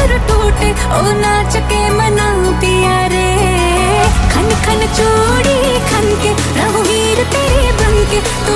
फिर टूटे ओ नाच के मना पिया रे। खन खन चूड़ी खन के रहूं हीर तेरे बन के, तू